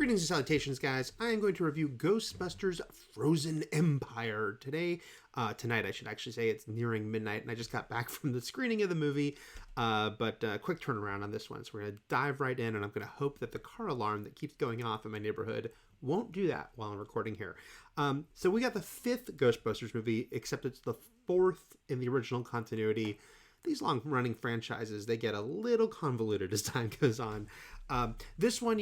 Greetings and salutations, guys. I am going to review Ghostbusters Frozen Empire today. Tonight, I should actually say. It's nearing midnight, and I just got back from the screening of the movie. But quick turnaround on this one. So we're going to dive right in, and I'm going to hope that the car alarm that keeps going off in my neighborhood won't do that while I'm recording here. So we got the fifth Ghostbusters movie, except it's the fourth in the original continuity. These long-running franchises, they get a little convoluted as time goes on. This one,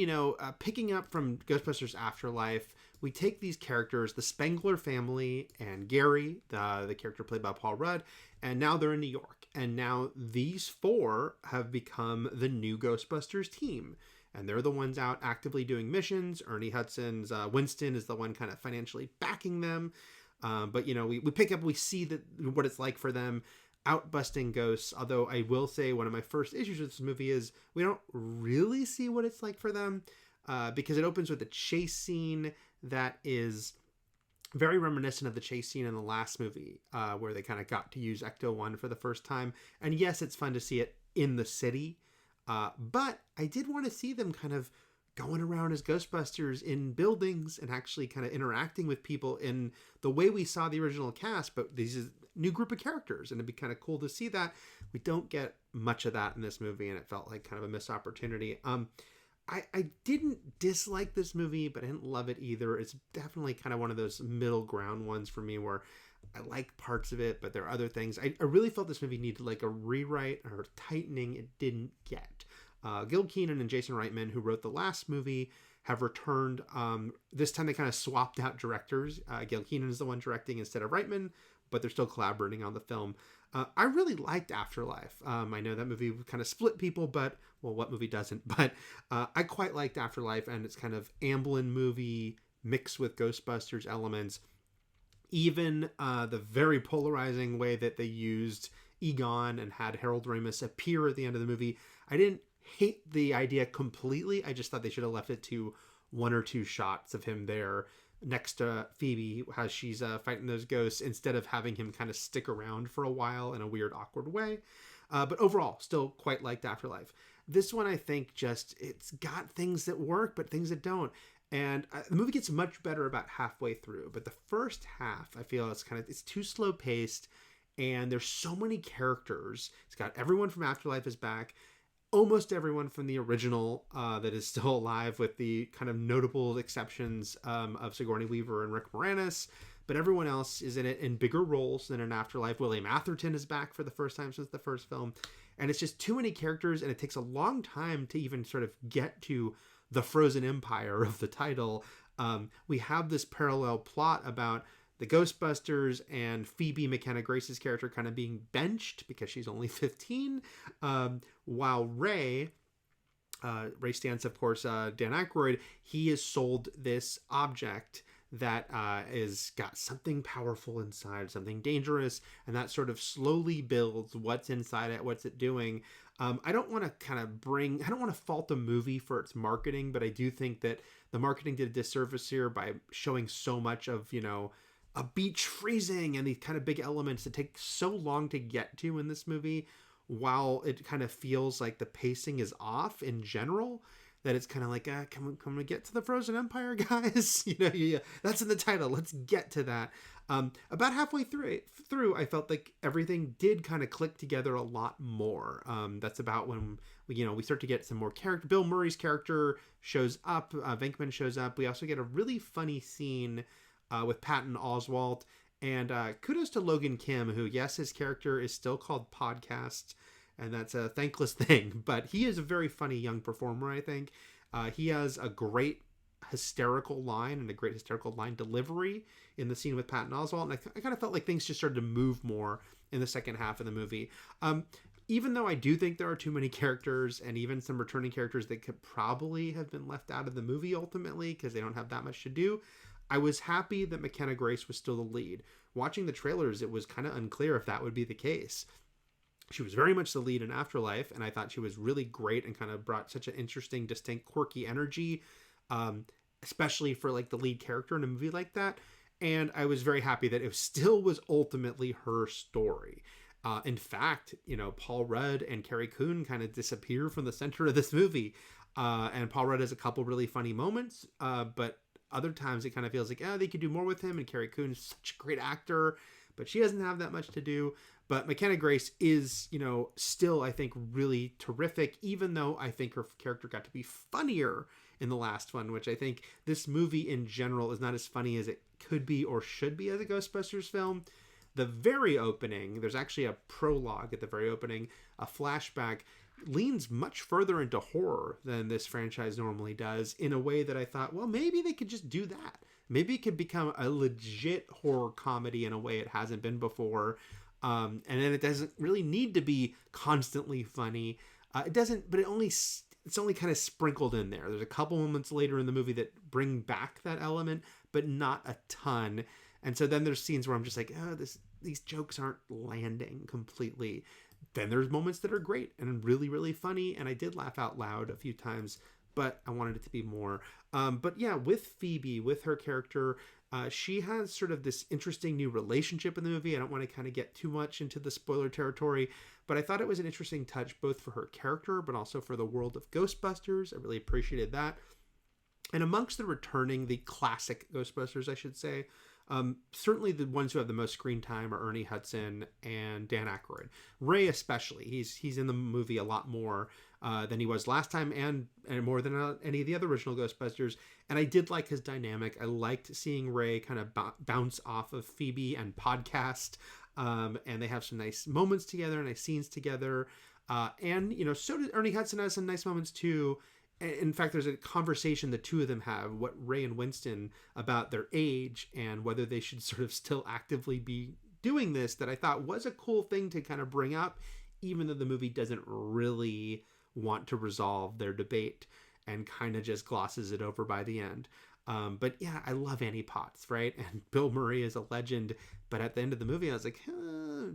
picking up from Ghostbusters Afterlife, we take these characters, the Spengler family and Gary, the character played by Paul Rudd, and now they're in New York. And now these four have become the new Ghostbusters team. And they're the ones out actively doing missions. Ernie Hudson's Winston is the one kind of financially backing them. But we pick up, we see what it's like for them out busting ghosts. Although I will say one of my first issues with this movie is we don't really see what it's like for them because it opens with a chase scene that is very reminiscent of the chase scene in the last movie where they kind of got to use Ecto-1 for the first time. And yes, it's fun to see it in the city. But I did want to see them kind of going around as Ghostbusters in buildings and actually kind of interacting with people in the way we saw the original cast, but these is new group of characters, and it'd be kind of cool to see that. We don't get much of that in this movie, and it felt like kind of a missed opportunity. I didn't dislike this movie, but I didn't love it either. It's definitely kind of one of those middle ground ones for me where I like parts of it, but there are other things. I really felt this movie needed like a rewrite or tightening it didn't get. Gil Keenan and Jason Reitman, who wrote the last movie, have returned. This time they kind of swapped out directors. Gil Keenan is the one directing instead of Reitman, but they're still collaborating on the film. I really liked Afterlife. I know that movie kind of split people, but, well, what movie doesn't? But I quite liked Afterlife, and it's kind of Amblin movie mixed with Ghostbusters elements. Even the very polarizing way that they used Egon and had Harold Ramis appear at the end of the movie. I didn't hate the idea completely. I just thought they should have left it to one or two shots of him there next to Phoebe as she's fighting those ghosts instead of having him kind of stick around for a while in a weird, awkward way. But overall, still quite liked Afterlife. This one, I think, it's got things that work, but things that don't. And the movie gets much better about halfway through. But the first half, I feel it's too slow paced. And there's so many characters. It's got everyone from Afterlife is back. Almost everyone from the original that is still alive, with the kind of notable exceptions of Sigourney Weaver and Rick Moranis. But everyone else is in it in bigger roles than in Afterlife. William Atherton is back for the first time since the first film. And it's just too many characters, and it takes a long time to even sort of get to the Frozen Empire of the title. We have this parallel plot about the Ghostbusters and Phoebe McKenna-Grace's character kind of being benched because she's only 15, while Ray Stantz, of course, Dan Aykroyd, he is sold this object that is got something powerful inside, something dangerous, and that sort of slowly builds what's inside it, what's it doing. I don't want to fault the movie for its marketing, but I do think that the marketing did a disservice here by showing so much of, a beach freezing and these kind of big elements that take so long to get to in this movie, while it kind of feels like the pacing is off in general, that it's kind of like, can we get to the Frozen Empire, guys? Yeah, that's in the title. Let's get to that. About halfway through, I felt like everything did kind of click together a lot more. That's about when we start to get some more character. Bill Murray's character shows up. Venkman shows up. We also get a really funny scene with Patton Oswalt, and kudos to Logan Kim, who, yes, his character is still called Podcast, and that's a thankless thing, but he is a very funny young performer, I think. He has a great hysterical line and a great hysterical line delivery in the scene with Patton Oswalt, and I kind of felt like things just started to move more in the second half of the movie. Even though I do think there are too many characters, and even some returning characters that could probably have been left out of the movie ultimately because they don't have that much to do, I was happy that McKenna Grace was still the lead. Watching the trailers, it was kind of unclear if that would be the case. She was very much the lead in Afterlife, and I thought she was really great and kind of brought such an interesting, distinct, quirky energy, especially for like the lead character in a movie like that. And I was very happy that it still was ultimately her story. In fact, Paul Rudd and Carrie Coon kind of disappear from the center of this movie. And Paul Rudd has a couple really funny moments, but other times it kind of feels like, oh, they could do more with him. And Carrie Coon is such a great actor, but she doesn't have that much to do. But McKenna Grace is, still, I think, really terrific, even though I think her character got to be funnier in the last one, which I think this movie in general is not as funny as it could be or should be as a Ghostbusters film. The very opening, there's actually a prologue at the very opening, a flashback, leans much further into horror than this franchise normally does, in a way that I thought, well, maybe they could just do that. Maybe it could become a legit horror comedy in a way it hasn't been before. And then it doesn't really need to be constantly funny. It doesn't, but it's only kind of sprinkled in there. There's a couple moments later in the movie that bring back that element, but not a ton. And so then there's scenes where I'm just like, oh, these jokes aren't landing completely. Then there's moments that are great and really, really funny. And I did laugh out loud a few times, but I wanted it to be more. But yeah, with Phoebe, with her character, she has sort of this interesting new relationship in the movie. I don't want to kind of get too much into the spoiler territory, but I thought it was an interesting touch both for her character, but also for the world of Ghostbusters. I really appreciated that. And amongst the classic Ghostbusters, I should say, certainly the ones who have the most screen time are Ernie Hudson and Dan Aykroyd. Ray especially, he's in the movie a lot more than he was last time, and more than any of the other original Ghostbusters. And I did like his dynamic. I liked seeing Ray kind of bounce off of Phoebe and podcast, and they have some nice moments together, nice scenes together. And so did Ernie Hudson has some nice moments too. In fact, there's a conversation the two of them have, what Ray and Winston, about their age and whether they should sort of still actively be doing this, that I thought was a cool thing to kind of bring up, even though the movie doesn't really want to resolve their debate and kind of just glosses it over by the end. But yeah, I love Annie Potts, right? And Bill Murray is a legend. But at the end of the movie, I was like,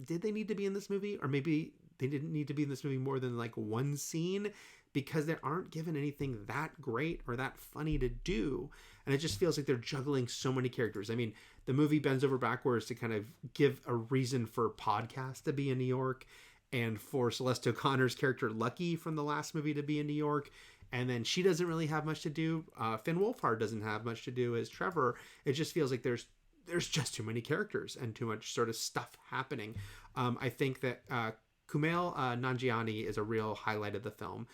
did they need to be in this movie? Or maybe they didn't need to be in this movie more than like one scene, because they aren't given anything that great or that funny to do. And it just feels like they're juggling so many characters. I mean, the movie bends over backwards to kind of give a reason for Podcast to be in New York, and for Celeste O'Connor's character Lucky from the last movie to be in New York. And then she doesn't really have much to do. Finn Wolfhard doesn't have much to do as Trevor. It just feels like there's just too many characters and too much sort of stuff happening. I think that Kumail Nanjiani is a real highlight of the film.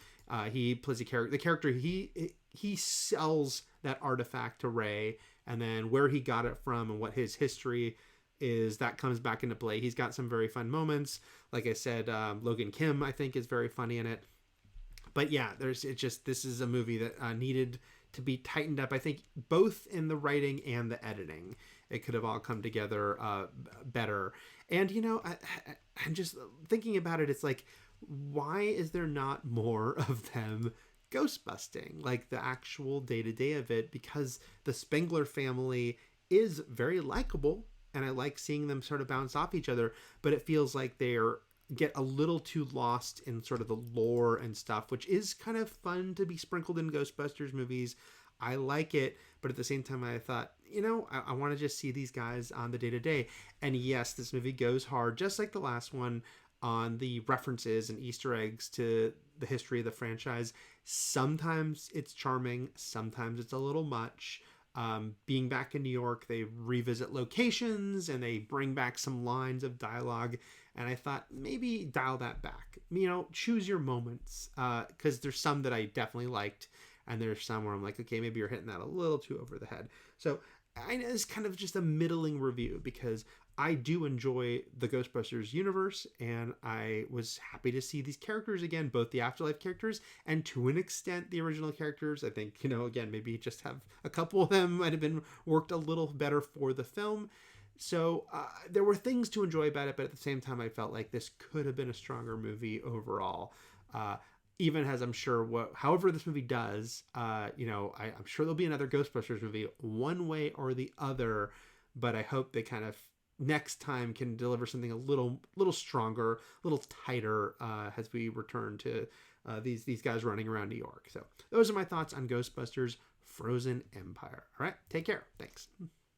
He plays the character he sells that artifact to Ray, and then where he got it from and what his history is, that comes back into play. He's got some very fun moments. Like I said, Logan Kim, I think, is very funny in it. But yeah, this is a movie that needed to be tightened up, I think, both in the writing and the editing. It could have all come together better. And, I'm just thinking about it. It's like, why is there not more of them ghost busting, like the actual day-to-day of it? Because the Spengler family is very likable, and I like seeing them sort of bounce off each other, but it feels like they're get a little too lost in sort of the lore and stuff, which is kind of fun to be sprinkled in Ghostbusters movies. I like it, but at the same time, I thought, I want to just see these guys on the day-to-day. And yes, this movie goes hard, just like the last one, on the references and Easter eggs to the history of the franchise. Sometimes it's charming, sometimes it's a little much. Being back in New York, they revisit locations and they bring back some lines of dialogue. And I thought, maybe dial that back. Choose your moments. Because there's some that I definitely liked, and there's some where I'm like, okay, maybe you're hitting that a little too over the head. So it's kind of just a middling review, because I do enjoy the Ghostbusters universe, and I was happy to see these characters again, both the Afterlife characters and to an extent the original characters. I think, again, maybe just have a couple of them might have been worked a little better for the film. So there were things to enjoy about it, but at the same time, I felt like this could have been a stronger movie overall. Even as I'm sure however this movie does, I'm sure there'll be another Ghostbusters movie one way or the other, but I hope they kind of next time can deliver something a little stronger, a little tighter, as we return to these guys running around New York. So those are my thoughts on Ghostbusters Frozen Empire. All right, take care. Thanks.